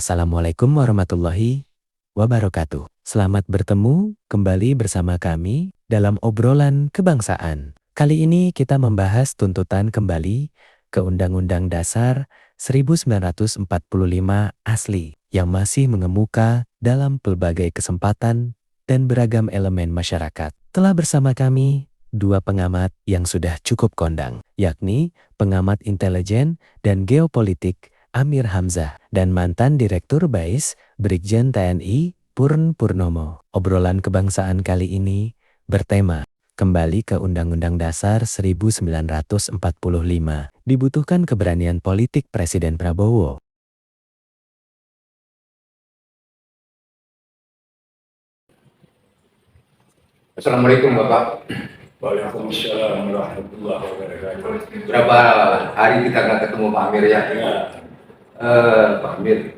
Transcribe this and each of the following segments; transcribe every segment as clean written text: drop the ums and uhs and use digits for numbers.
Assalamualaikum warahmatullahi wabarakatuh. Selamat bertemu kembali bersama kami dalam obrolan kebangsaan. Kali ini kita membahas tuntutan kembali ke Undang-Undang Dasar 1945 asli yang masih mengemuka dalam pelbagai kesempatan dan beragam elemen masyarakat. Telah bersama kami dua pengamat yang sudah cukup kondang, yakni pengamat intelijen dan geopolitik Amir Hamzah dan mantan Direktur BAIS Brigjen TNI Purn Purnomo. Obrolan kebangsaan kali ini bertema kembali ke Undang-Undang Dasar 1945. Dibutuhkan keberanian politik Presiden Prabowo. Assalamualaikum Bapak. Waalaikumsalam warahmatullahi wabarakatuh. Berapa hari kita nggak ketemu Pak Amir ya? Pak Amir,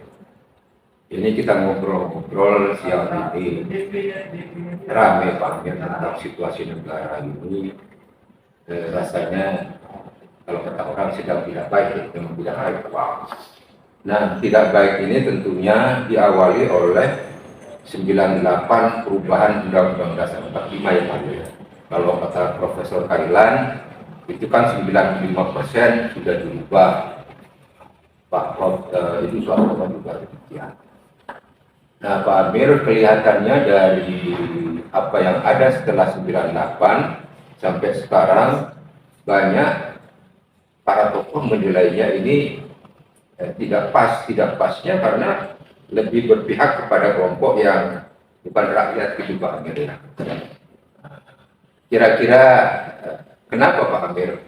ini kita ngobrol siang ini. Rame Pak Amir tentang situasi negara ini. Rasanya kalau kata orang sedang tidak baik, memang tidak baik. Wow. Nah, tidak baik ini tentunya diawali oleh 98 perubahan Undang-Undang Dasar 45 ya Pak Amir. Kalau kata Profesor Kailan, itu kan 95% sudah dirubah. Pak Prof, itu suatu juga demikian. Nah Pak Amir, kelihatannya dari apa yang ada setelah 98 sampai sekarang, banyak para tokoh menilainya ini tidak pasnya karena lebih berpihak kepada kelompok yang bukan rakyat gitu Pak Amir. Kira-kira kenapa Pak Amir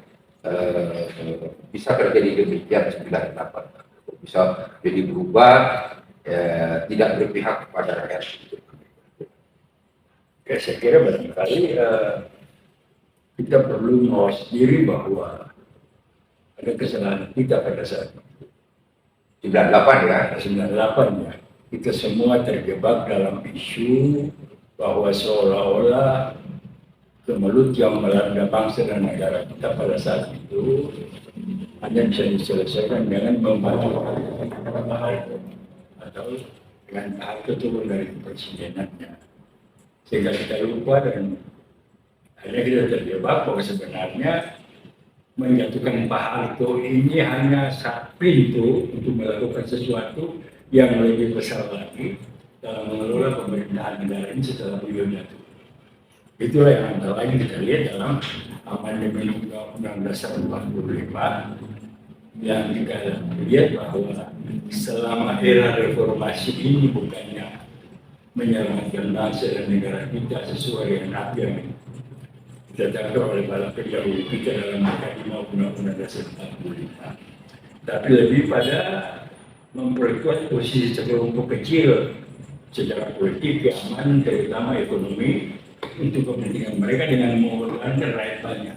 bisa terjadi demikian 98? Bisa jadi berubah, tidak berpihak kepada rakyat. Oke, saya kira barangkali kita perlu mawas diri bahwa ada kesalahan kita pada saat 98 ya? 98 ya. Kita semua terjebak dalam isu bahwa seolah-olah kemelut yang melanda bangsa dan negara kita pada saat itu hanya bisa diselesaikan dengan membantu atau dengan tahap turun dari presidenannya, sehingga kita lupa dan akhirnya kita terjebak bahwa sebenarnya menjatuhkan Pak Harto ini hanya satu pintu untuk melakukan sesuatu yang lebih besar lagi dalam mengelola pemerintahan negara ini setelah beliau jatuh. Itulah yang antara lain kita lihat dalam amandemen Undang-Undang Dasar 45 yang kita lihat bahwa selama era reformasi ini bukannya menyelamatkan bangsa dan negara kita sesuai dengan apa yang ditetapkan oleh para pendahulu kita dalam mekanisme Undang-Undang Dasar 45, tapi lebih pada memperkuat posisi sekelompok kecil secara politik, keamanan, terutama ekonomi untuk kepentingan mereka dengan mengorbankan rakyat banyak.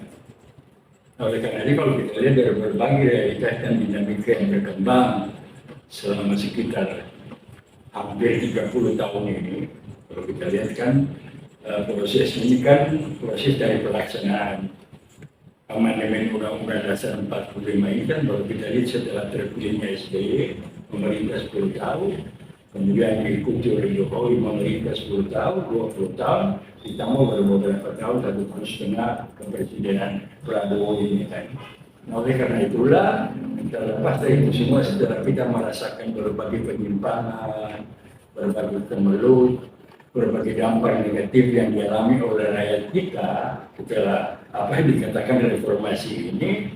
Oleh karena itu kalau kita lihat dari berbagai realitas dan dinamika yang berkembang selama sekitar hampir 30 tahun ini, kalau kita lihat kan proses ini kan proses dari pelaksanaan amandemen Undang-Undang Dasar 45 ini kan baru kita lihat setelah terpilihnya SBY pemerintah 10 tahun, kemudian diikuti oleh Jokowi pemerintah 10 tahun, 20 tahun, ditambah baru beberapa tahun 1,5 tahun kepresidenan Prabowo ini kan. Nah, oleh karena itulah terlepas dari itu semua setelah kita merasakan berbagai penyimpangan, berbagai kemelut, berbagai dampak negatif yang dialami oleh rakyat kita setelah apa yang dikatakan reformasi ini,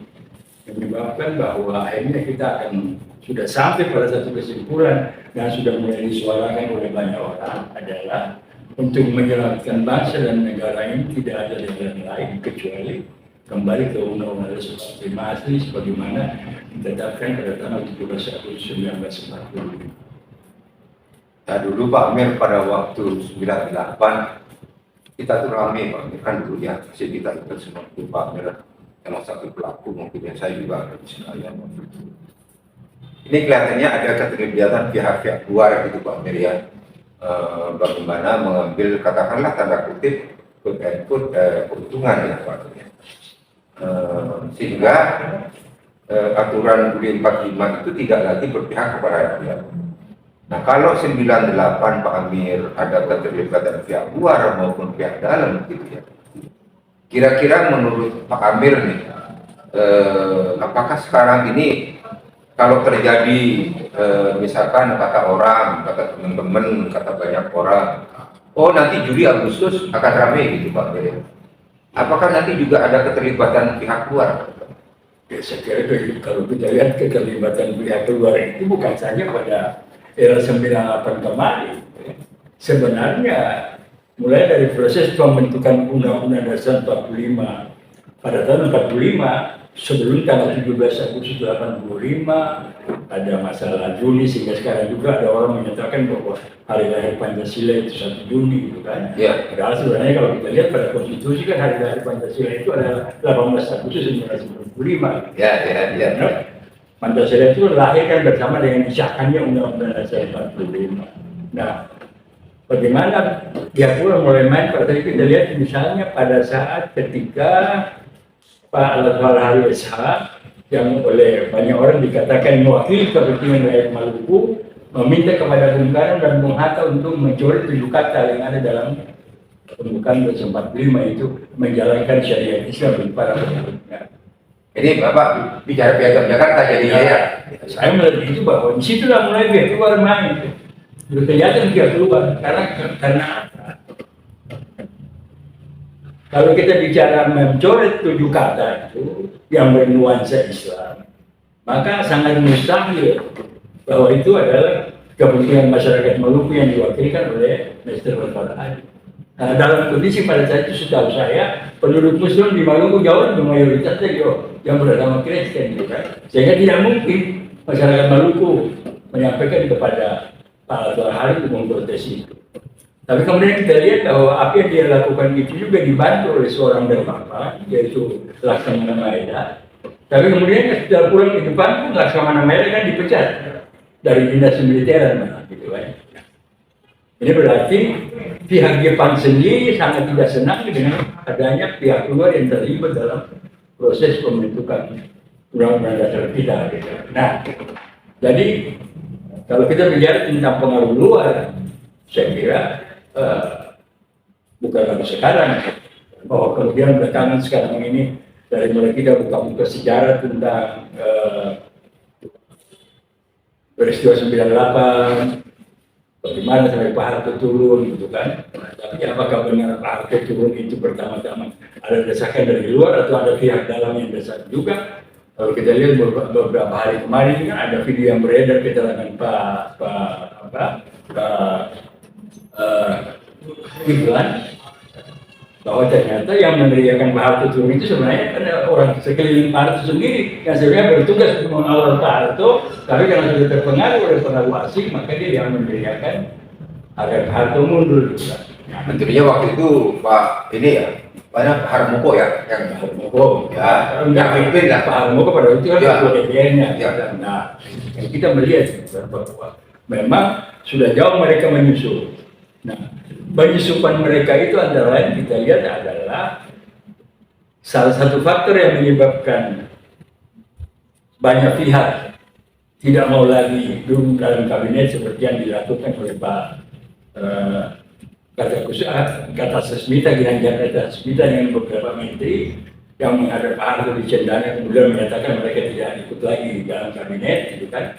menyebabkan bahwa akhirnya kita akan sudah sampai pada satu kesimpulan dan sudah mulai disuarakan oleh banyak orang adalah untuk menyelamatkan bangsa dan negara ini tidak ada jalan lain kecuali kembali ke Undang-Undang Dasar 45 asli sebagaimana ditetapkan pada tanggal 17 Agustus 1945. Nah dulu Pak Amir pada waktu 98 kita tuh rame Pak Amir kan dulu ya, masih kita ikut semua itu Pak Amir salah satu pelaku mungkin saya juga ada di Senayan waktu itu. Ini kelihatannya ada keterlibatan pihak-pihak luar gitu Pak Amir ya, bagaimana mengambil katakanlah tanda kutip keuntungan ya Pak Amir. Sehingga aturan UUD 45 itu tidak lagi berpihak kepada rakyat. Nah, kalau 98 Pak Amir ada keterlibatan pihak luar maupun pihak dalam gitu ya. Kira-kira menurut Pak Amir nih, apakah sekarang ini kalau terjadi misalkan kata orang, kata teman-teman, kata banyak orang, oh nanti Juli Agustus akan ramai gitu Pak Amir. Apakah nanti juga ada keterlibatan pihak luar? Ya, saya kira kalau kita lihat keterlibatan pihak luar itu bukan saja pada era 98 kemarin. Sebenarnya mulai dari proses pembentukan Undang-Undang Dasar 45 pada tahun 45 sebelum tanggal 17 Agustus 85 ada masalah Juni, sehingga sekarang juga ada orang menyatakan bahwa hari lahir Pancasila itu 1 Juni gitu kan. Ya. Padahal sebenarnya kalau kita lihat pada konstitusi kan hari lahir Pancasila itu adalah 18 Agustus 1945. Ya. Nah, Pancasila itu lahir kan bersama dengan disahkannya Undang-Undang Dasar 45. Nah, bagaimana dia pula mulai main pada saat kita lihat misalnya pada saat ketika Pak Al-Falahi SH yang oleh banyak orang dikatakan mewakili kepentingan rakyat Maluku meminta kepada Bung Karno dan Bung Hatta untuk mencoret 7 kata yang ada dalam pembukaan 45 itu menjalankan syariat Islam bagi para penduduknya. Ini Bapak bicara piagam Jakarta jadinya ya. Saya melihat itu bahwa disitulah mulai dia keluar main. Sudah kelihatan dia keluar karena apa? Kalau kita bicara mencoret 7 kata itu yang bernuansa Islam, maka sangat mustahil bahwa itu adalah kepentingan masyarakat Maluku yang diwakilkan oleh Mr. Al-Falahi. Nah, dalam kondisi pada saat itu setahu saya penduduk Muslim di Maluku jauh lebih mayoritas yang beragama Kristen gitu kan. Sehingga tidak mungkin masyarakat Maluku menyampaikan kepada Pak Al-Falahi untuk memprotes itu. Tapi kemudian kita lihat bahwa apa yang dia lakukan itu juga dibantu oleh seorang dermawan, yaitu Laksamana Maeda. Tapi kemudian setelah pulang ke Jepang pun Laksamana Maeda kan dipecat dari dinas militeran, gitu kan. Ini berarti pihak Jepang sendiri sangat tidak senang dengan adanya pihak luar yang terlibat dalam proses pembentukan Undang-Undang Dasar kita. Gitu. Nah, jadi kalau kita bicara tentang pengaruh luar, saya kira bukan baru sekarang, bahwa kemudian belakangan sekarang ini dari mulai kita buka-buka sejarah tentang peristiwa 98, bagaimana sampai Pak Harto turun gitu kan. Tapi apakah benar Pak Harto turun itu pertama-tama ada desakan dari luar atau ada pihak dalam yang desak juga? Kalau kita lihat beberapa hari kemarin kan ada video yang beredar keterangan Gibran bahwa ternyata yang meneriakan Pak Harto turun itu sebenarnya ada orang sekeliling Pak Harto sendiri yang sebenarnya bertugas untuk mengawal Pak Harto, tapi karena sudah terpengaruh oleh pengaruh asing maka dia yang meneriakan agar Pak Harto mundur. Tentunya waktu itu Pak ini ya banyak Harmoko ya yang Harmoko ya yang pimpin lah. Pak Harmoko pada itu kan Ya. ketua DPR-nya. Ya. Nah, kita melihat bahwa memang sudah jauh mereka menyusul. Nah, penyusupan mereka itu antara lain kita lihat adalah salah satu faktor yang menyebabkan banyak pihak tidak mau lagi duduk dalam kabinet seperti yang dilakukan oleh Pak kata Sesmita, Ginanjar kata Sesmita dengan beberapa menteri yang menghadap Pak Harto di Cendana kemudian menyatakan mereka tidak ikut lagi di dalam kabinet, gitu kan?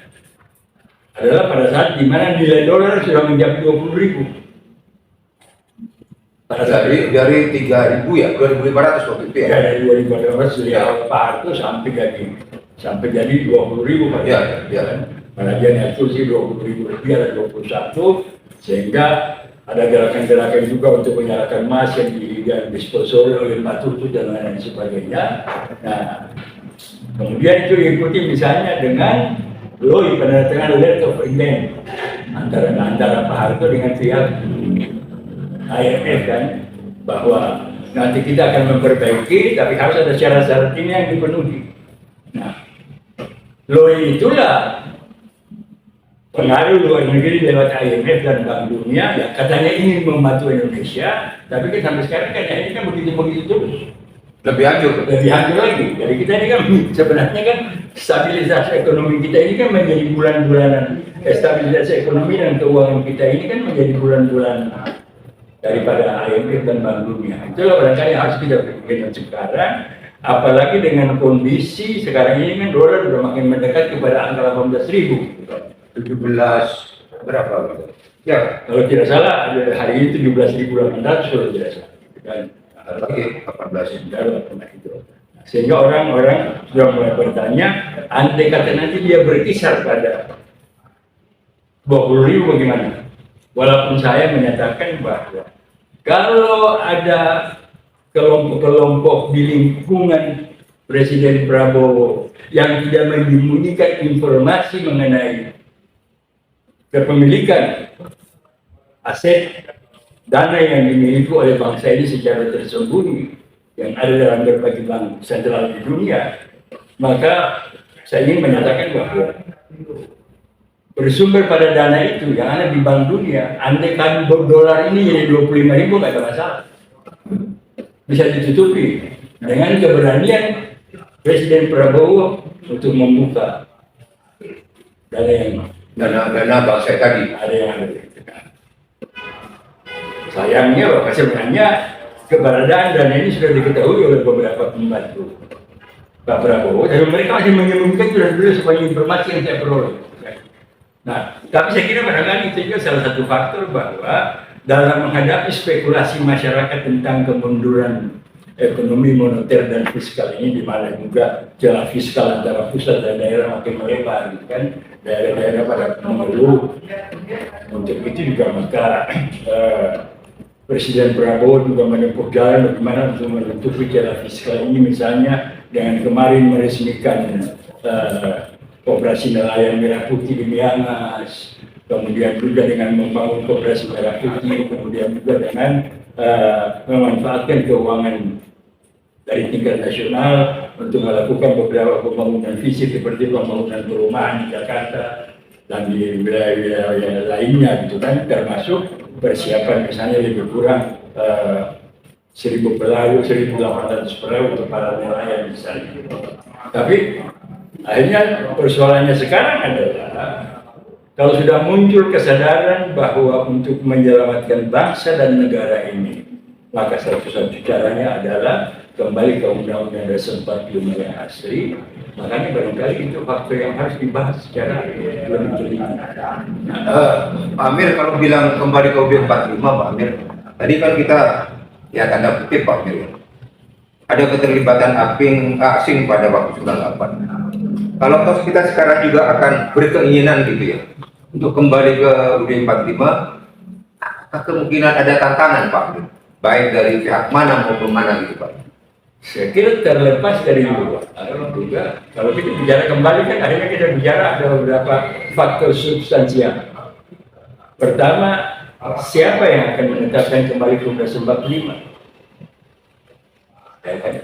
Adalah pada saat di mana nilai dolar sudah mencapai 20.000. Dari 3.000 ya, 2.500 waktu itu ya. Ya, dari 2.500 dari awal Pak Harto sampai jadi 20.000 Pak. Ya. Pada dia nyatur sih 20.000 lebih, ada 21, sehingga ada gerakan-gerakan juga untuk menyalakan emas yang disponsori oleh Mbak Tutu dan lain sebagainya. Nah, kemudian itu diikuti misalnya dengan LOI, penandatangan letter of intent antara Pak Harto dengan pihak IMF kan, bahwa nanti kita akan memperbaiki, tapi harus ada syarat-syarat ini yang dipenuhi. Nah, LOI itulah pengaruh luar negeri lewat IMF dan Bank Dunia, ya katanya ingin membantu Indonesia, tapi kan sampai sekarang kan ini kan begitu terus. lebih hancur lagi. Jadi kita ini kan sebenarnya kan stabilisasi ekonomi kita ini kan menjadi bulan-bulanan, stabilisasi ekonomi dan keuangan kita ini kan menjadi bulan-bulan daripada IMF dan Bank Dunia. Itulah barangkali harus kita pikirkan sekarang, apalagi dengan kondisi sekarang ini kan dolar sudah makin mendekat kepada angka 18.000. 17 berapa? Ya, Kalau tidak salah hari ini 17.800 kalau tidak salah. Dan lagi 18. sehingga orang-orang sudah mulai bertanya, andai kata nanti dia berkisar pada 20.000 bagaimana? Walaupun saya menyatakan bahwa kalau ada kelompok-kelompok di lingkungan Presiden Prabowo yang tidak menyembunyikan informasi mengenai kepemilikan aset dana yang dimiliki oleh bangsa ini secara tersembunyi yang ada dalam berbagai bank sentral di dunia, maka saya ingin menyatakan bahwa bersumber pada dana itu yang ada di Bank Dunia, andai kan dolar ini jadi 25.000 nggak ada masalah, bisa ditutupi dengan keberanian Presiden Prabowo untuk membuka Dana bangsa tadi. ada yang ada. Sayangnya Bapak sebenarnya keberadaan dana ini sudah diketahui oleh beberapa pembantu Pak Prabowo, dan mereka masih menyembunyikan itu dan dulu sebanyak informasi yang saya peroleh. Nah, tapi saya kira barangkali itu juga salah satu faktor bahwa dalam menghadapi spekulasi masyarakat tentang kemunduran ekonomi moneter dan fiskal ini, di mana juga celah fiskal antara pusat dan daerah makin melebar, gitu kan, daerah-daerah pada mengeluh. Untuk itu juga maka Presiden Prabowo juga menempuh jalan bagaimana untuk menutupi celah fiskal ini, misalnya dengan kemarin meresmikan Koperasi Nelayan Merah Putih di Miangas, kemudian juga dengan membangun Koperasi Merah Putih, kemudian juga dengan memanfaatkan keuangan dari tingkat nasional untuk melakukan beberapa pembangunan fisik seperti pembangunan perumahan di Jakarta dan di wilayah-wilayah lainnya, gitu kan, termasuk persiapan misalnya lebih kurang 1.000 perahu, 1.800 perahu untuk para nelayan misalnya. Tapi akhirnya persoalannya sekarang adalah kalau sudah muncul kesadaran bahwa untuk menyelamatkan bangsa dan negara ini, maka satu-satunya caranya adalah kembali ke Undang-Undang Dasar 45 yang asli. Makanya barangkali itu faktor yang harus dibahas secara lebih teliti. Pak Amir, kalau bilang kembali ke UUD 45, Pak Amir, tadi kan kita ya tanda kutip Pak Amir, ada keterlibatan asing pada waktu 98. Kalau toh kita sekarang juga akan berkeinginan gitu ya untuk kembali ke UUD 45, apakah kemungkinan ada tantangan Pak Amir, baik dari pihak mana maupun mana gitu Pak? Saya kira terlepas dari luar juga, kalau kita bicara kembali kan akhirnya kita bicara ada beberapa faktor substansial. Pertama, siapa yang akan menetapkan kembali ke Undang-Undang 45? Ya kan?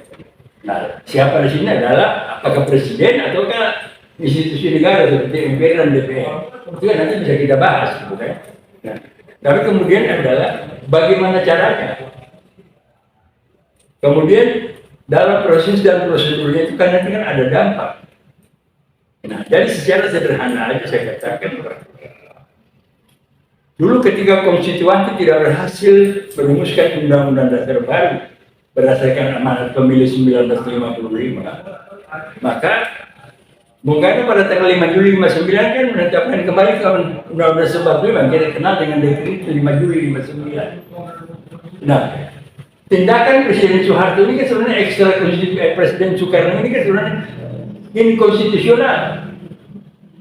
Nah, siapa di sini adalah apakah presiden ataukah institusi negara seperti MPR dan DPR? Itu kan nanti bisa kita bahas, gitu kan? Nah, tapi kemudian adalah bagaimana caranya? Kemudian dalam proses dan prosedurnya itu kan nanti kan ada dampak. Nah, jadi secara sederhana aja saya katakan, dulu ketika konstituante tidak berhasil merumuskan undang-undang dasar baru berdasarkan amanat pemilu 1955, maka Bung Karno pada tanggal 5 Juli 59 kan menetapkan kembali ke Undang-Undang 45 yang kita kenal dengan dekret 5 Juli 59. Nah, tindakan Presiden Soeharto ini kan sebenarnya ekstra konstitusional, Presiden Soekarno ini kan sebenarnya inkonstitusional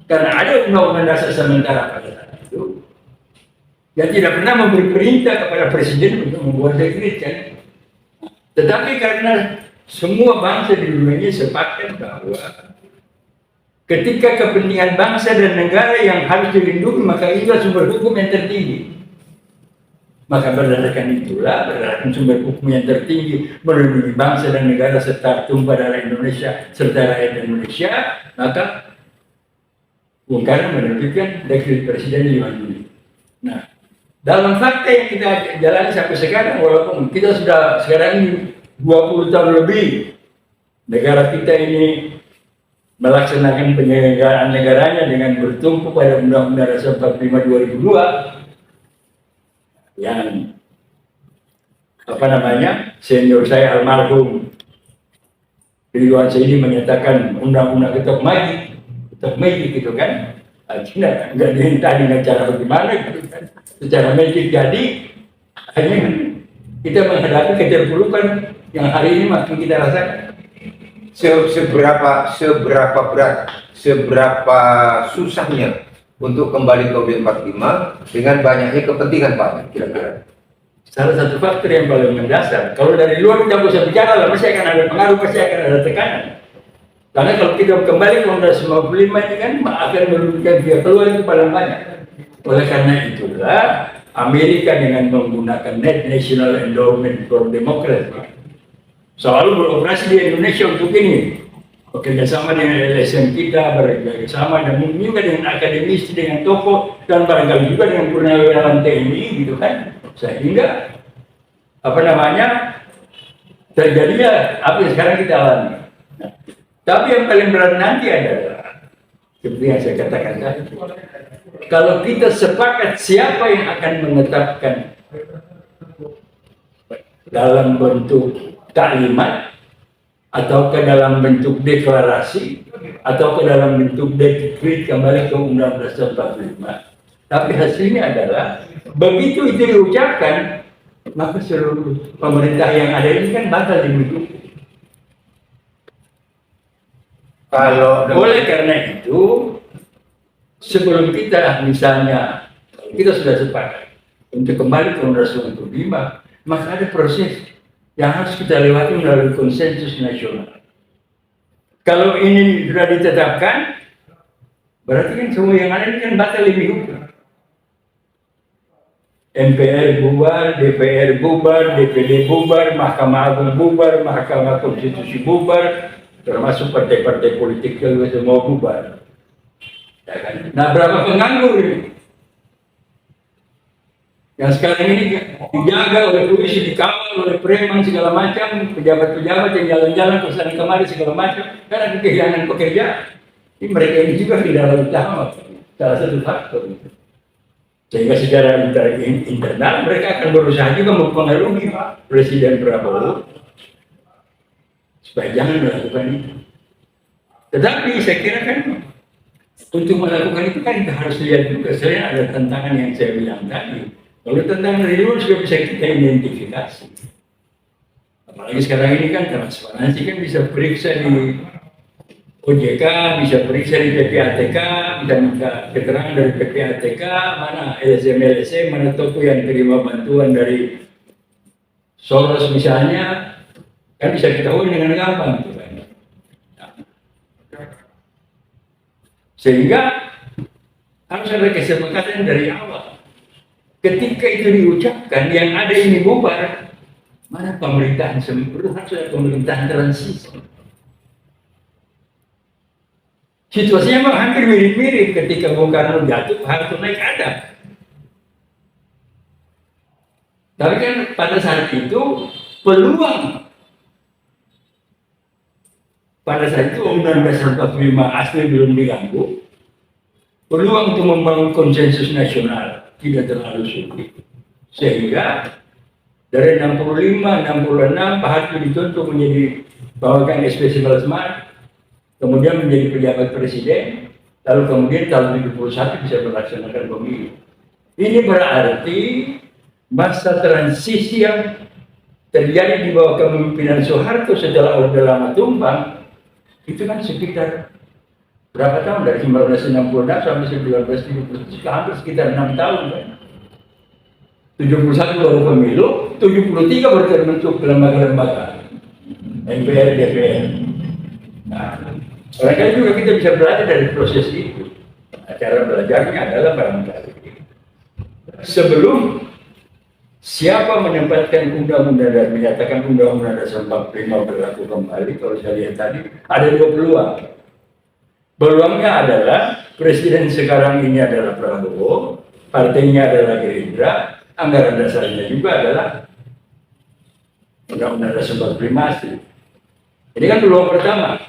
karena ada undang-undang dasar sementara pada saat itu yang tidak pernah memberi perintah kepada Presiden untuk membuat dekret kan. Tetapi karena semua bangsa di dunia ini sepakat bahwa ketika kepentingan bangsa dan negara yang harus dilindungi, maka itulah sumber hukum yang tertinggi. Maka berdasarkan itulah, berdasarkan sumber hukum yang tertinggi melindungi bangsa dan negara serta tumpah darah Indonesia serta rakyat Indonesia, maka Bung Karno menerbitkan dekret Presiden 5 Juli. Nah, dalam fakta yang kita jalani sampai sekarang, walaupun kita sudah sekarang ini 20 tahun lebih negara kita ini melaksanakan penyelenggaraan negaranya dengan bertumpu pada Undang-Undang Dasar 45 2002 yang senior saya almarhum Ridwan Saidi menyatakan undang-undang ketok magic gitu kan. Artinya nggak diminta dengan cara bagaimana gitu kan. Secara magic jadi hanya kita menghadapi keterpurukan yang hari ini makin kita rasakan. Seberapa berat, seberapa susahnya untuk kembali ke UUD 45 dengan banyaknya kepentingan Pak, kira-kira? Salah satu faktor yang paling mendasar, kalau dari luar kita bisa bicara lah, pasti akan ada pengaruh, pasti akan ada tekanan. Karena kalau kita kembali ke Undang-Undang 95 ini kan akan merugikan pihak keluar itu paling banyak. Oleh karena itulah Amerika dengan menggunakan Net National Endowment for Democracy selalu beroperasi di Indonesia untuk ini. Bekerjasama dengan LSM kita, bekerjasama dan mungkin juga dengan akademisi, dengan tokoh, dan barangkali juga dengan purnawirawan TNI gitu kan. Sehingga terjadinya apa yang sekarang kita alami. Nah, tapi yang paling berat nanti adalah seperti yang saya katakan tadi, kalau kita sepakat siapa yang akan menetapkan dalam bentuk kalimat atau ke dalam bentuk deklarasi atau ke dalam bentuk dekret kembali ke Undang-Undang Dasar 45. Tapi hasilnya adalah begitu itu diucapkan, maka seluruh pemerintah yang ada ini kan bakal dimiliki. Oleh karena itu, sebelum kita misalnya kita sudah sepakat untuk kembali ke Undang-Undang 45, maka ada proses yang harus kita lewati melalui konsensus nasional. Kalau ini sudah ditetapkan, berarti kan semua yang ada ini kan batal demi hukum. MPR bubar, DPR bubar, DPD bubar, Mahkamah Agung bubar, Mahkamah Konstitusi bubar, termasuk partai-partai politik juga semua bubar. Ya kan? Nah, berapa penganggur ini? Yang sekarang ini dijaga oleh polisi, dikawal oleh preman segala macam, pejabat-pejabat yang jalan-jalan ke sana kemari segala macam, karena kehilangan pekerjaan. Ini mereka ini juga tidak utama, salah satu faktor. Sehingga secara internal mereka akan berusaha juga mempengaruhi Presiden Prabowo supaya jangan melakukan itu. Tetapi saya kira kan untuk melakukan itu kan kita harus lihat juga, selain ada tantangan yang saya bilang tadi. Kalau tantangan dari luar sudah bisa kita identifikasi. Apalagi sekarang ini kan transparansi kan bisa periksa di OJK, bisa periksa di PPATK, bisa minta keterangan dari PPATK, mana LSM, mana toko yang terima bantuan dari Soros misalnya, kan bisa ketahui dengan gampang. Gitu kan. Nah, sehingga harus ada kesepakatan dari awal. Ketika itu diucapkan, yang ada ini bubar, mana pemerintahan sempurna, harus ada pemerintahan transisi. Situasinya memang hampir mirip-mirip ketika Bung Karno jatuh, Harto naik ada. Tapi kan pada saat itu peluang Undang-Undang Dasar 45 asli belum diganggu, peluang untuk membangun konsensus nasional tidak terlalu sulit. Sehingga dari 65, 66 Pak Harto dituntut menjadi bawakan Spesial Smart, kemudian menjadi pejabat presiden, lalu kemudian tahun 71 bisa melaksanakan pemilu. Ini berarti masa transisi yang terjadi di bawah kepemimpinan Soeharto setelah Orde Lama tumbang, itu kan sekitar berapa tahun, dari 1966 sampai 1970, hampir sekitar 6 tahun kan. 71 baru pemilu, 73 baru terbentuk lembaga-lembaga MPR, DPR. Nah, barangkali juga kita bisa belajar dari proses itu. Cara belajarnya adalah barangkali sebelum siapa menempatkan undang-undang dan menyatakan Undang-Undang Dasar 45 berlaku kembali, kalau saya lihat tadi ada dua peluang. Peluangnya adalah presiden sekarang ini adalah Prabowo, partainya adalah Gerindra, anggaran dasarnya juga adalah Undang-Undang Dasar 45. Ini kan peluang pertama.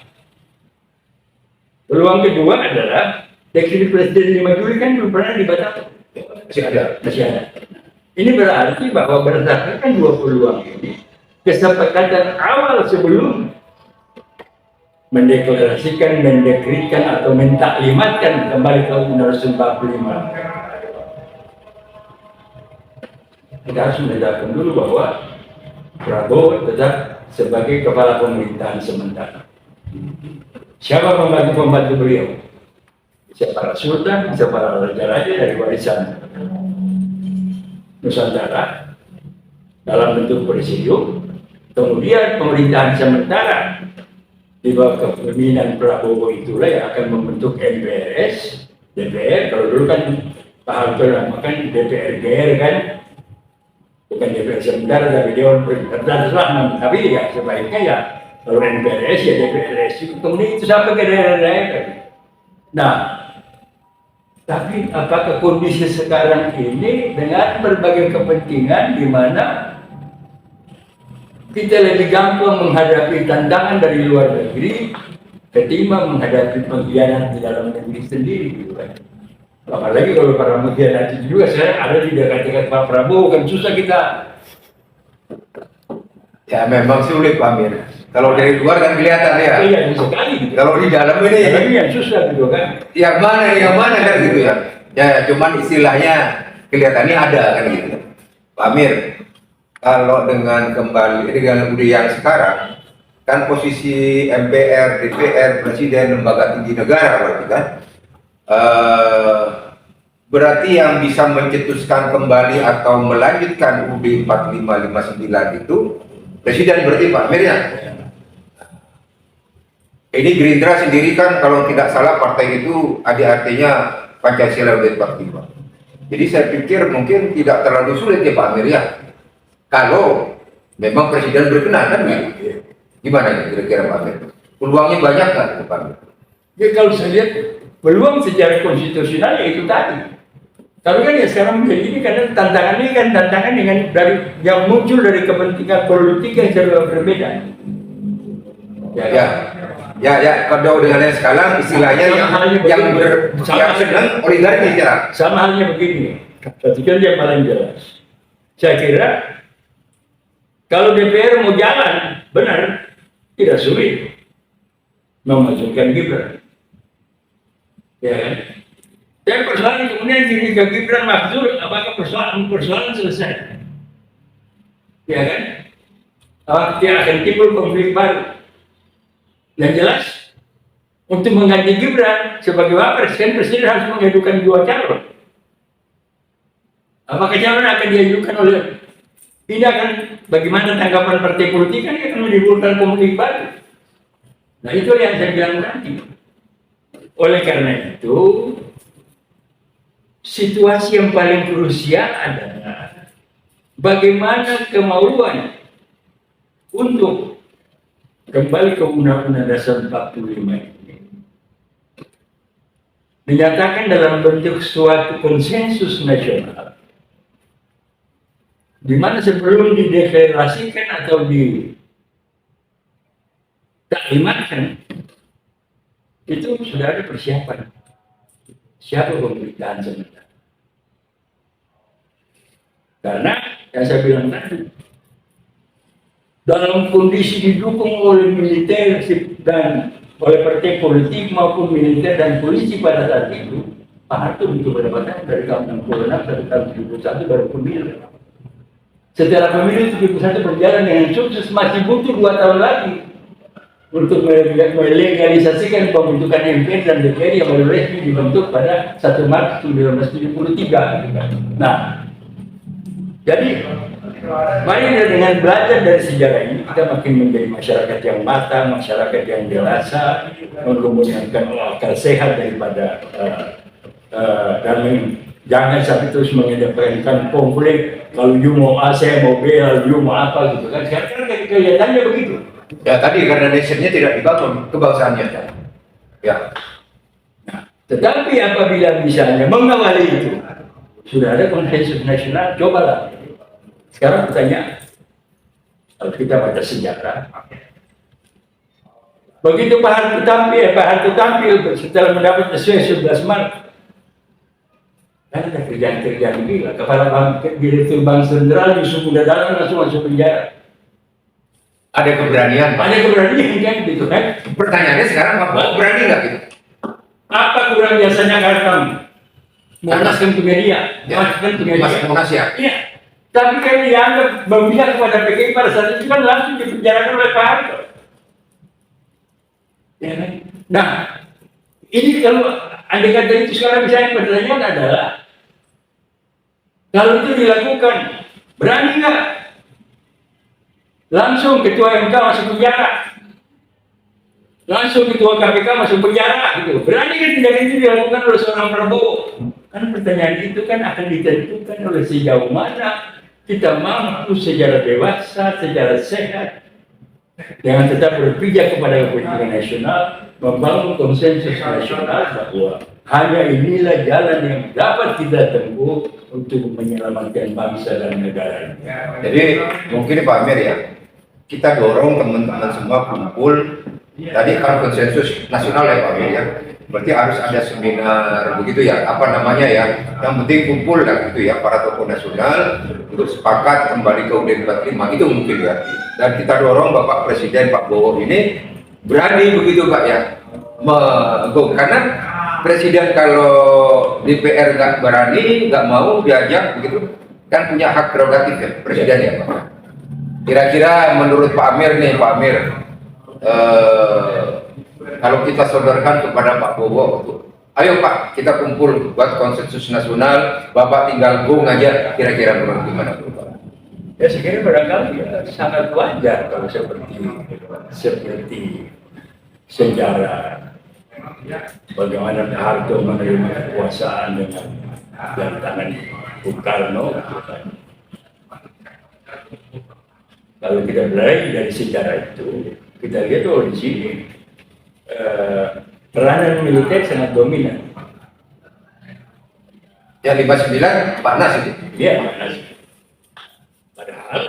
Peluang kedua adalah dekret Presiden 5 Juli kan belum pernah dibatalkan. Masih ada. Ini berarti bahwa berdasarkan dua peluang ini, kesepakatan awal sebelum mendeklarasikan, mendekretkan atau mentaklimatkan kembali ke Undang-Undang 45. Kita harus menetapkan dulu bahwa Prabowo tetap sebagai kepala pemerintahan sementara. Siapa pembantu-pembantu beliau? Bisa para sultan, bisa para raja-raja dari warisan Nusantara dalam bentuk presidium. Kemudian pemerintahan sementara di bawah kepemimpinan Prabowo itulah yang akan membentuk MPRS, DPR. Kalau dulu kan Pak Harto namakan DPR GR kan, bukan DPR sementara tapi Dewan Perwakilan. Tapi ya sebaiknya ya kalau MPRS ya DPRS. Kemudian itu sampai ke daerah-daerah. Nah, tapi apakah kondisi sekarang ini dengan berbagai kepentingan di mana kita lebih gampang menghadapi tantangan dari luar negeri ketimbang menghadapi pengkhianat di dalam negeri sendiri, gitu kan? Apalagi kalau para pengkhianat itu juga saya ada di dekat-dekat Pak Prabowo, kan susah kita. Ya memang sulit Pak Amir. Kalau dari luar kan kelihatan ya. Iya sekali. Gitu. Kalau di dalam ini yang susah gitu kan. yang mana kan gitu ya. Ya cuman istilahnya kelihatannya ada kan gitu. Pak Amir, kalau dengan kembali dengan udah yang sekarang kan posisi MPR, DPR, Presiden, lembaga tinggi negara berarti kan berarti yang bisa mencetuskan kembali atau melanjutkan UUD 4559 itu Presiden berarti Pak Amir ya. Ini Gerindra sendiri kan kalau tidak salah partai itu artinya Pancasila UUD 45. Jadi saya pikir mungkin tidak terlalu sulit ya Pak Amir ya. Kalau memang Presiden berkenan kan gitu. Gimana ya kira-kira Pak Amir? Peluangnya banyak kan Pak Amir? Ya kalau saya lihat peluang secara konstitusional ya itu tadi. Tapi kan ya sekarang menjadi ini karena tantangannya kan tantangan dengan dari yang muncul dari kepentingan politik yang serba berbeda. Ya, kalau dengan yang sekarang istilahnya yang sedang oligarki ya. Sama halnya begini, ketika yang paling jelas. Saya kira kalau DPR mau jalan benar, tidak sulit memajukan Gibran. Ya kan? Dan persoalan kemudian jika Gibran makzul, apakah persoalan selesai? Ya kan? Dia akan timbul konflik baru. Yang jelas, untuk mengganti Gibran sebagai wapres, kan Presiden harus mengajukan 2 calon. Apakah calon akan diajukan oleh ini akan bagaimana tanggapan partai politik kan akan menimbulkan konflik baru. Nah itu yang saya bilang nanti. Oleh karena itu, situasi yang paling krusial adalah bagaimana kemauan untuk kembali ke Undang-Undang Dasar 45 ini dinyatakan dalam bentuk suatu konsensus nasional, di mana sebelum dideklarasikan atau ditaklimatkan itu sudah ada persiapan siapa pemerintahan sementara. Karena yang saya bilang tadi, dalam kondisi didukung oleh militer dan oleh partai politik maupun militer dan polisi pada saat itu, Pak Harto butuh pendapatan dari tahun 66 sampai tahun 71 baru pemilu. Setelah pemilu 71 berjalan dengan sukses, masih butuh 2 tahun lagi untuk melegalisasikan pembentukan MPR dan DPR yang baru resmi dibentuk pada 1 Maret 1973. Nah, jadi mari dengan belajar dari sejarah ini kita makin menjadi masyarakat yang matang, masyarakat yang dewasa, menggunakan akal sehat daripada dan jangan sampai terus mengedepankan konflik. Kalau you mau A, saya mau B, you mau apa gitu kan? Sekarang kelihatannya begitu. Ya tadi karena nationnya tidak dibangun kebangsaannya. Ya. Nah, tetapi apabila misalnya mengawali itu sudah ada konsensus nasional, cobalah. Sekarang pertanyaan, Kalau kita baca sejarah, begitu Pak Harto tampil setelah mendapat sesuai 11 Maret, kan ada kerjaan-kerjaan gila. Kepala Direktur Bank Sentral Yusuf Dalam langsung masuk penjara. Ada keberanian, Pak. Ada keberanian kan gitu kan? Pertanyaannya sekarang Pak Bowo berani nggak gitu? Apa kurang biasanya karena memasukkan ke media, memasukkan ke media. Mas Munas ya? Iya. Tapi kan dianggap memihak kepada PKI pada saat itu kan langsung dipenjarakan oleh Pak Harto. Ya kan? Nah, ini kalau andai kata itu sekarang misalnya pertanyaan adalah, kalau itu dilakukan, berani nggak? Langsung ketua MK masuk penjara, langsung ketua KPK masuk penjara, gitu. Berani kan tidak itu dilakukan oleh seorang Prabowo? Kan pertanyaan itu kan akan ditentukan oleh sejauh mana kita mampu secara dewasa, secara sehat, dengan tetap berpijak kepada kepentingan nasional, membangun konsensus nasional bahwa hanya inilah jalan yang dapat kita tempuh untuk menyelamatkan bangsa dan negara. Jadi mungkin Pak Amir ya, kita dorong teman-teman semua kumpul. Tadi kan konsensus nasional ya Pak Amir ya. Berarti harus ada seminar begitu ya, apa namanya ya. Yang penting kumpul lah gitu ya, para tokoh nasional untuk sepakat kembali ke UUD 45 itu mungkin ya. Dan kita dorong Bapak Presiden Pak Bowo ini berani begitu Pak ya. Karena Presiden kalau DPR nggak berani, nggak mau diajak begitu, kan punya hak prerogatif ya Presiden ya Pak. Kira-kira menurut Pak Amir nih, Pak Amir, kalau kita sodorkan kepada Pak Bowo, ayo Pak, kita kumpul buat konsensus nasional, Bapak tinggal bung aja, kira-kira menurut gimana Pak? Ya saya kira barangkali ya, sangat wajar kalau seperti sejarah bagaimana Pak Harto menerima kekuasaan dengan dari tangan Bung Karno. Kalau kita belajar dari sejarah itu, kita lihat di sini peranan militer sangat dominan. Ya 59 panas itu. Iya, panas. Padahal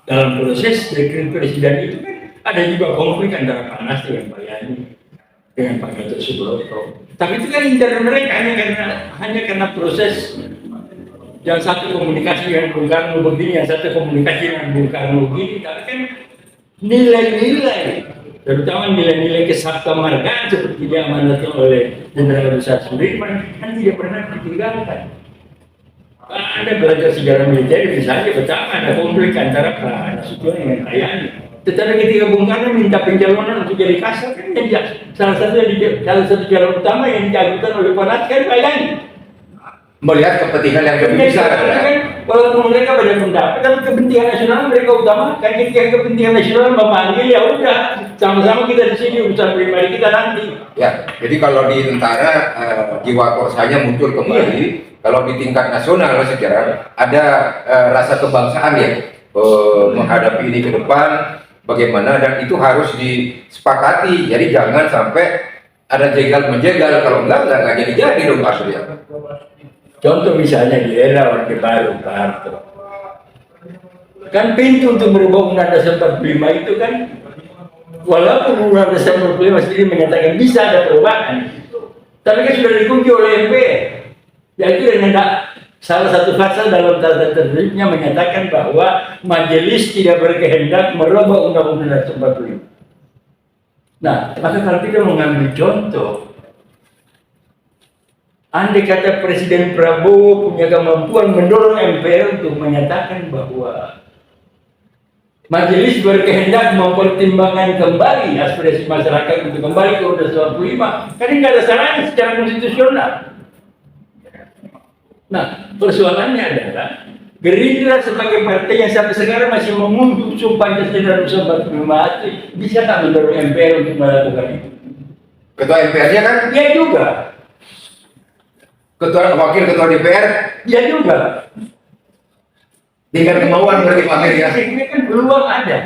dalam proses dekret presiden itu kan ada juga konflik antara Panas dengan Pak Yani, dengan Pak Gatot Subroto. Tapi itu kan internal mereka hanya karena proses. Yang satu komunikasi dengan Bung Karno begini, yang satu komunikasi dengan Bung Karno begini. Tapi kan nilai-nilai, terutama nilai-nilai kesatgamargaan seperti yang diamanatkan oleh Jenderal Besar Sudirman kan tidak pernah ditinggalkan. Anda belajar sejarah militer misalnya betapa ada konflik antara Pak Nasution dengan Pak Yani. Tetapi ketika Bung Karno minta pencalonan untuk jadi kasat, kan salah satu calon utama yang diajukan oleh Pak Nas kan Pak Yani. Melihat kepentingan yang lebih besar. Walaupun mereka banyak pendapat, tapi kepentingan nasional mereka utamakan. Ketika kepentingan nasional memanggil, ya udah sama-sama kita di sini urusan pribadi kita nanti. Ya, jadi kalau di tentara jiwa korsanya muncul kembali. Kalau di tingkat nasional sekarang ada rasa kebangsaan ya menghadapi ini ke depan bagaimana, dan itu harus disepakati. Jadi jangan sampai ada jegal menjegal, kalau enggak jadi dong Pak Surya. Contoh misalnya di era Orde Baru Pak Harto, kan pintu untuk merubah Undang-Undang Dasar 45 itu kan, walaupun Undang-Undang Dasar 45 sendiri menyatakan bisa ada perubahan, tapi kan sudah dikunci oleh MPR. Yaitu dengan salah satu pasal dalam tata tertibnya menyatakan bahwa majelis tidak berkehendak merubah Undang-Undang Dasar 45. Nah, maka kalau kita mengambil contoh, andai kata Presiden Prabowo punya kemampuan mendorong MPR untuk menyatakan bahwa majelis berkehendak mempertimbangkan kembali aspirasi masyarakat untuk kembali ke Undang-Undang 45, kan ini tidak ada salahnya secara konstitusional. Nah, persoalannya adalah Gerindra sebagai partai yang sampai sekarang masih mengunduh Pancasila dan Nusantara 45 bisa tak mendorong MPR untuk melakukan itu? Ketua MPR-nya kan? Dia juga. Wakil ketua DPR? Dia juga. Tinggal kemauan berarti Pak Amir ya? Ini kan peluang ada.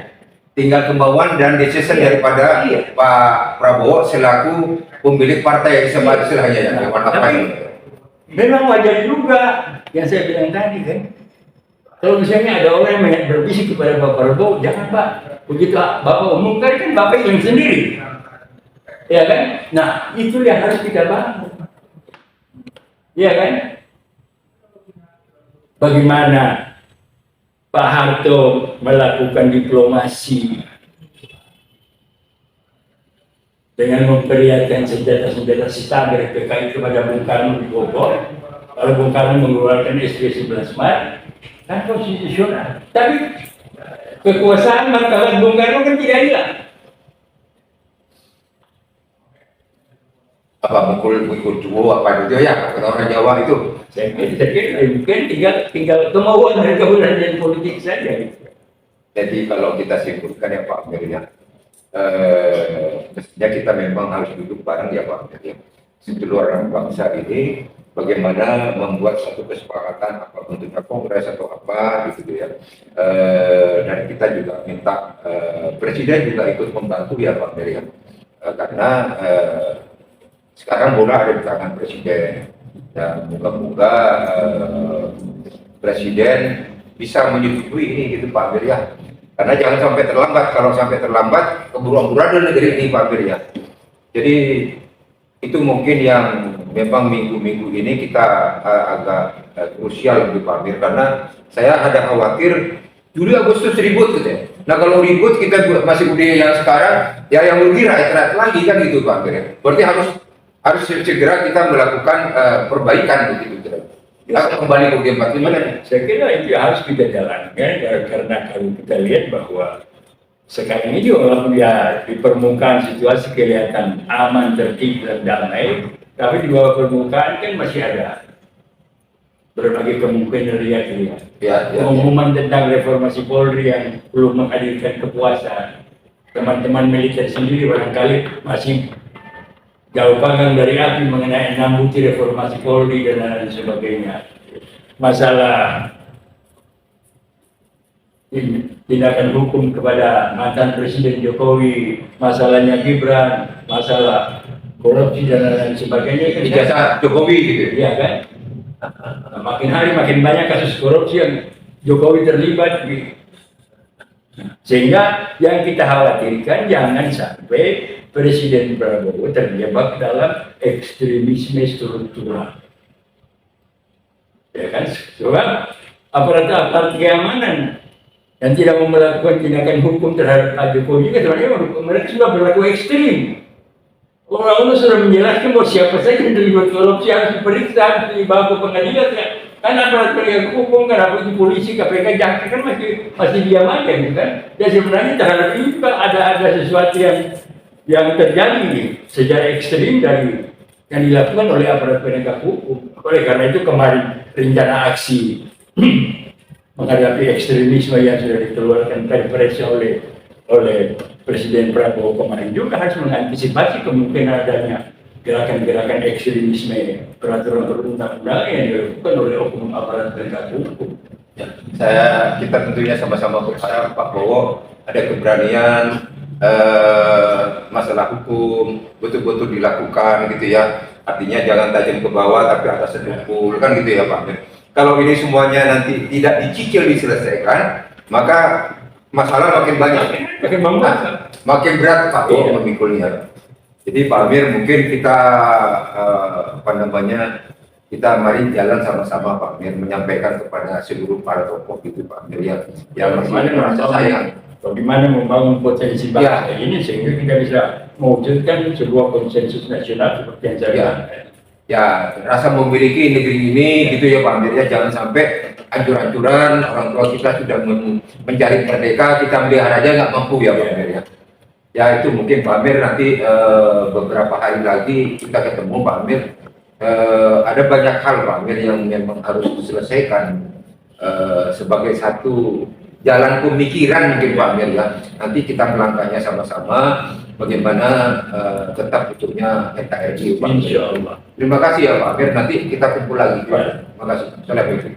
Tinggal kemauan dan decision daripada Pak Prabowo selaku pemilik partai istilahnya ya. Tapi memang wajar juga yang saya bilang tadi kan. Kalau misalnya ada orang yang berbisik kepada Bapak Prabowo, jangan Pak, begitu Bapak umumkan kan Bapak hilang sendiri. Ya kan? Nah, itu yang harus kita bangun. Ya kan? Bagaimana Pak Harto melakukan diplomasi dengan memperlihatkan senjata-senjata Sitager PKI kepada Bung Karno di Bogor, lalu Bung Karno mengeluarkan SP 11 Maret, kan konstitusional. Tapi kekuasaan martabat Bung Karno kan tidak hilang. Apa mukul duo apa itu ya kata orang Jawa itu. Saya kira mungkin tinggal kemauan dari keberanian politik saja. Jadi kalau kita simpulkan ya Pak Amir ya, mestinya kita memang harus duduk bareng ya Pak Amir ya. Seluruh orang bangsa ini bagaimana membuat satu kesepakatan apa bentuknya kongres atau apa gitu ya. Dan kita juga minta presiden juga ikut membantu ya Pak Amir ya. Karena sekarang bola ada di tangan presiden dan moga-moga presiden bisa menyetujui ini gitu Pak Amir ya. Karena jangan sampai terlambat, kalau sampai terlambat keburu amburadul negeri ini Pak Amir ya. Jadi itu mungkin yang memang minggu-minggu ini kita agak krusial untuk Pak Amir, karena saya ada khawatir Juli Agustus ribut gitu ya. Nah kalau ribut kita masih udah yang sekarang ya yang lebih rakyat lagi kan gitu Pak Amir ya. Berarti harus segera kita melakukan perbaikan begitu kira. Kembali ke G4 gimana? Saya kira itu harus kita jalankan karena kalau kita lihat bahwa sekarang ini walaupun ya di permukaan situasi kelihatan aman, tertib dan damai, tapi di bawah permukaan kan masih ada berbagai kemungkinan lihat. Pengumuman tentang reformasi Polri yang belum menghadirkan kepuasan. Teman-teman militer sendiri barangkali masih jauh panggang dari api mengenai 6 bukti reformasi Polri dan lain sebagainya. Masalah tindakan hukum kepada mantan Presiden Jokowi, masalahnya Gibran, masalah korupsi dan lain sebagainya. Ijazah Jokowi gitu. Iya kan? Nah, makin hari makin banyak kasus korupsi yang Jokowi terlibat. Sehingga yang kita khawatirkan jangan sampai Presiden Prabowo terjebak dalam ekstremisme struktural. Ya kan? Sebab aparat keamanan yang tidak mau melakukan tindakan hukum terhadap Pak Jokowi juga sebenarnya mereka sudah berlaku ekstrim. Orang-orang sudah menjelaskan bahwa siapa saja yang terlibat korupsi harus diperiksa, harus dibawa ke pengadilan. Kan aparat penegak hukum, kan apa itu polisi, KPK, jaksa kan masih diam aja gitu kan. Dan sebenarnya terhadap ini juga ada sesuatu yang terjadi secara ekstrim dari yang dilakukan oleh aparat penegak hukum. Oleh karena itu kemarin rencana aksi menghadapi ekstremisme yang sudah dikeluarkan perpresnya oleh Presiden Prabowo kemarin juga harus mengantisipasi kemungkinan adanya gerakan-gerakan ekstremisme peraturan perundang-undangan yang dilakukan oleh oknum aparat penegak hukum. Ya, kita tentunya sama-sama berharap Pak Bowo ada keberanian masalah hukum betul-betul dilakukan gitu ya. Artinya jangan tajam ke bawah tapi atas sedukul kan gitu ya Pak. Kalau ini semuanya nanti tidak dicicil diselesaikan, maka masalah makin banyak, makin berat Pak Bowo memikulnya. Jadi Pak Amir mungkin kita kita mari jalan sama-sama Pak Amir menyampaikan kepada seluruh para tokoh itu Pak Amir yang masih merasa sayang. Bagaimana membangun potensi bangsa ini sehingga kita bisa mewujudkan sebuah konsensus nasional seperti yang saya katakan. Ya, rasa memiliki negeri ini gitu ya Pak Amir ya, jangan sampai hancur-hancuran orang tua kita sudah mencari merdeka, kita melihara aja nggak mampu ya Pak Amir ya. Ya itu mungkin Pak Amir nanti beberapa hari lagi kita ketemu Pak Amir. Ada banyak hal Pak Amir yang memang harus diselesaikan sebagai satu jalan pemikiran mungkin Pak Amir ya. Nanti kita melangkahnya sama-sama bagaimana tetap utuhnya NKRI Pak Amir. Insyaallah. Terima kasih ya Pak Amir, nanti kita kumpul lagi Pak. Terima kasih. Assalamualaikum.